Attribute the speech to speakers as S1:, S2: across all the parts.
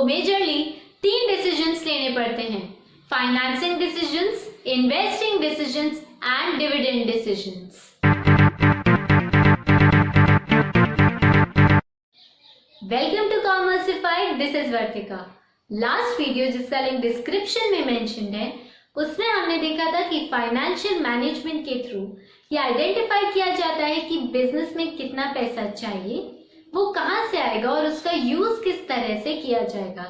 S1: को majorly 3 decisions लेने पड़ते हैं: financing decisions, investing decisions and dividend decisions. Welcome to Commercified, this is Vartika. Last video जिसका link description में मेंशन्ड है, उसमें हमने देखा था कि फाइनेंशियल मैनेजमेंट के थ्रू ये आइडेंटिफाई किया जाता है कि बिजनेस में कितना पैसा चाहिए, वो कहाँ से आएगा और उसका यूज किस तरह से किया जाएगा।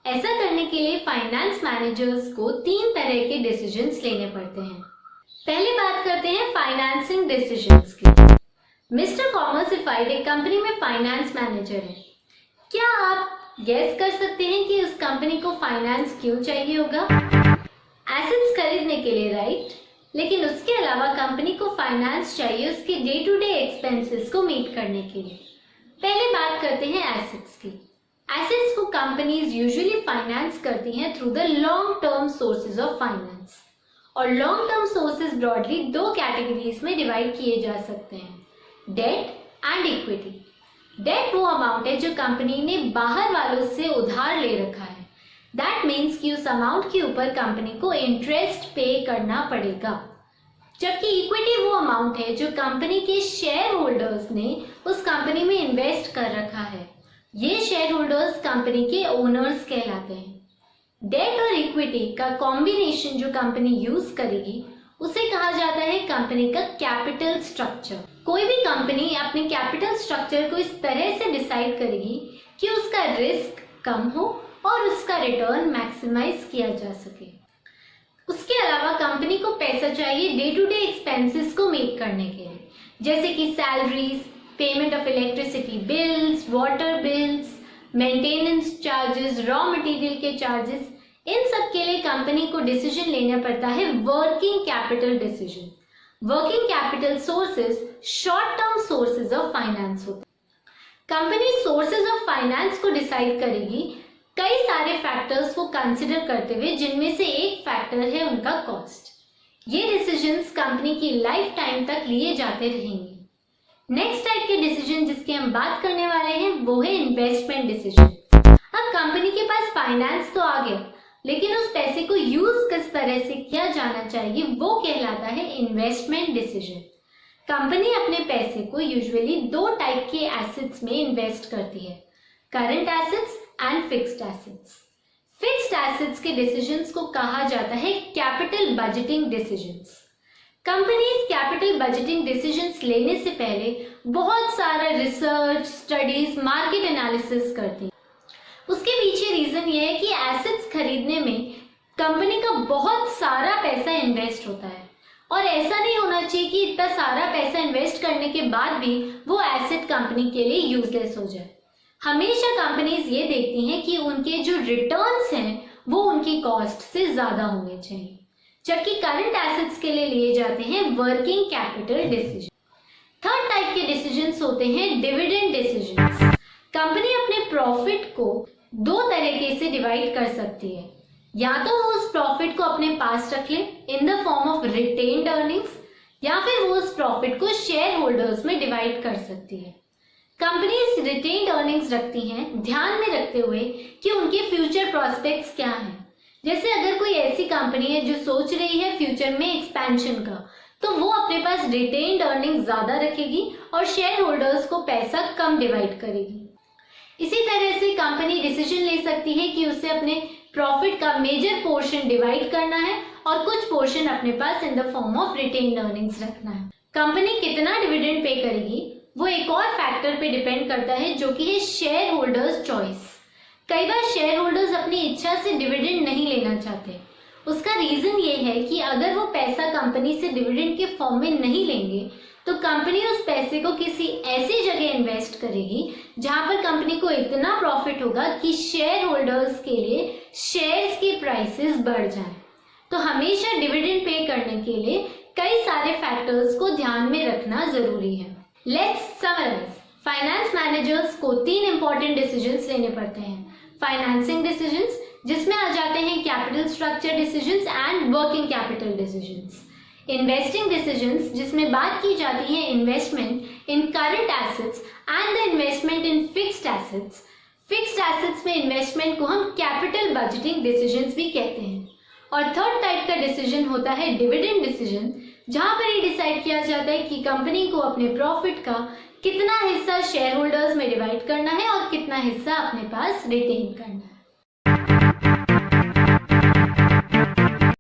S1: ऐसा करने के लिए फाइनेंस मैनेजर्स को 3 तरह के डिसीजंस लेने पड़ते हैं। पहले बात करते हैं फाइनेंसिंग डिसीजंस की। मिस्टर कॉमर्सिफाइड एक कंपनी में फाइनेंस मैनेजर है। क्या आप गेस कर सकते हैं कि उस कंपनी को फाइनेंस क्यों चाहिए होगा? एसेट्स खरीदने के लिए, राइट? लेकिन उसके अलावा कंपनी को फाइनेंस चाहिए उसके डे टू डे एक्सपेंसेस को मीट करने के लिए। पहले बात करते हैं एसेट्स की। एसेट्स को कंपनीज यूजुअली फाइनेंस करती हैं through the long term sources of finance. और long term sources broadly 2 categories में डिवाइड किए जा सकते हैं: डेट एंड इक्विटी। डेट वो अमाउंट है जो कंपनी ने बाहर वालों से उधार ले रखा है। दैट मीन्स कि उस अमाउंट के ऊपर कंपनी को इंटरेस्ट पे करना पड़ेगा। जबकि इक्विटी वो अमाउंट है जो कंपनी के शेयर होल्डर्स ने उस कंपनी में इन्वेस्ट कर रखा है। ये शेयर होल्डर्स कंपनी के ओनर्स कहलाते हैं। डेट और इक्विटी का कॉम्बिनेशन जो कंपनी यूज करेगी उसे कहा जाता है कंपनी का कैपिटल स्ट्रक्चर। कोई भी कंपनी अपने कैपिटल स्ट्रक्चर को इस तरह से डिसाइड करेगी कि उसका रिस्क कम हो और उसका रिटर्न मैक्सिमाइज किया जा सके। उसके अलावा कंपनी को पैसा चाहिए डे टू डे एक्सपेंसेस को मीट करने के लिए, जैसे कि salaries, payment of electricity bills, water bills, maintenance charges, raw material के चार्जेस। इन सब के लिए कंपनी को डिसीजन लेना पड़ता है working capital decision. Working capital sources short term sources of finance होते हैं। कंपनी सोर्सेज ऑफ फाइनेंस को डिसाइड करेगी कई सारे फैक्टर्स को कंसिडर करते हुए, जिनमें से एक फैक्टर है उनका कॉस्ट। ये डिसीजंस कंपनी की लाइफ टाइम तक लिए जाते रहेंगे। नेक्स्ट टाइप के डिसीजन जिसकी हम बात करने वाले हैं वो है इन्वेस्टमेंट डिसीजन। अब कंपनी के पास फाइनेंस तो आ गया, लेकिन उस पैसे को यूज किस तरह से किया जाना चाहिए वो कहलाता है इन्वेस्टमेंट डिसीजन। कंपनी अपने पैसे को यूजुअली 2 टाइप के एसेट्स में इन्वेस्ट करती है: current assets and fixed assets. Fixed assets के डिसीजंस को कहा जाता है capital budgeting decisions. Companies capital budgeting decisions लेने से पहले बहुत सारा रिसर्च, स्टडीज, मार्केट एनालिसिस करती है। उसके पीछे रीजन ये है कि एसेट्स खरीदने में कंपनी का बहुत सारा पैसा इन्वेस्ट होता है, और ऐसा नहीं होना चाहिए कि इतना सारा पैसा इन्वेस्ट करने के बाद भी वो एसेट कंपनी के लिए यूजलेस हो जाए। हमेशा कंपनीज ये देखती हैं कि उनके जो रिटर्न्स हैं वो उनकी कॉस्ट से ज्यादा होने चाहिए। जबकि करंट एसेट्स के लिए लिए जाते हैं working capital decision. Third type के डिसीजंस होते हैं डिविडेंड डिसीजंस। कंपनी अपने प्रॉफिट को 2 तरीके से डिवाइड कर सकती है। या तो वो उस प्रॉफिट को अपने पास रख ले इन the form of retained earnings, या फिर वो उस प्रॉफिट को शेयर होल्डर्स में डिवाइड कर सकती है। कंपनीज रिटेन्ड अर्निंग्स रखती हैं ध्यान में रखते हुए कि उनके फ्यूचर प्रोस्पेक्ट्स क्या हैं। जैसे अगर कोई ऐसी कंपनी है जो सोच रही है फ्यूचर में एक्सपेंशन का, तो वो अपने पास रिटेन्ड अर्निंग्स ज्यादा रखेगी और शेयर होल्डर्स को पैसा कम डिवाइड करेगी। इसी तरह से कंपनी डिसीजन ले सकती है कि उसे अपने प्रॉफिट का मेजर पोर्शन डिवाइड करना है और कुछ पोर्शन अपने पास in the form of retained earnings रखना है। कंपनी कितना डिविडेंड पे करेगी वो एक और फैक्टर पे डिपेंड करता है, जो कि है शेयर होल्डर्स चॉइस। कई बार शेयर होल्डर्स अपनी इच्छा से डिविडेंड नहीं लेना चाहते। उसका रीजन ये है कि अगर वो पैसा कंपनी से डिविडेंड के फॉर्म में नहीं लेंगे तो कंपनी उस पैसे को किसी ऐसी जगह इन्वेस्ट करेगी जहां पर कंपनी को इतना प्रॉफिट होगा कि शेयर होल्डर्स के लिए शेयर्स की प्राइसेस बढ़ जाएं। तो हमेशा डिविडेंड पे करने के लिए कई सारे फैक्टर्स को ध्यान में रखना जरूरी है। Let's summarise. फाइनेंस मैनेजर्स को 3 इंपॉर्टेंट डिसीजंस लेने पड़ते हैं: फाइनेंसिंग डिसीजंस, जिसमें आ जाते हैं capital structure decisions and working capital decisions; investing decisions, जिसमें बात की जाती है investment in current assets and the investment in fixed assets; fixed assets में इन्वेस्टमेंट को हम कैपिटल बजटिंग डिसीजंस भी कहते हैं। और थर्ड टाइप का डिसीजन होता है डिविडेंड डिसीजन, जहां पर ये डिसाइड किया जाता है कि कंपनी को अपने प्रॉफिट का कितना हिस्सा शेयर होल्डर्स में डिवाइड करना है और कितना हिस्सा अपने पास रिटेन करना है।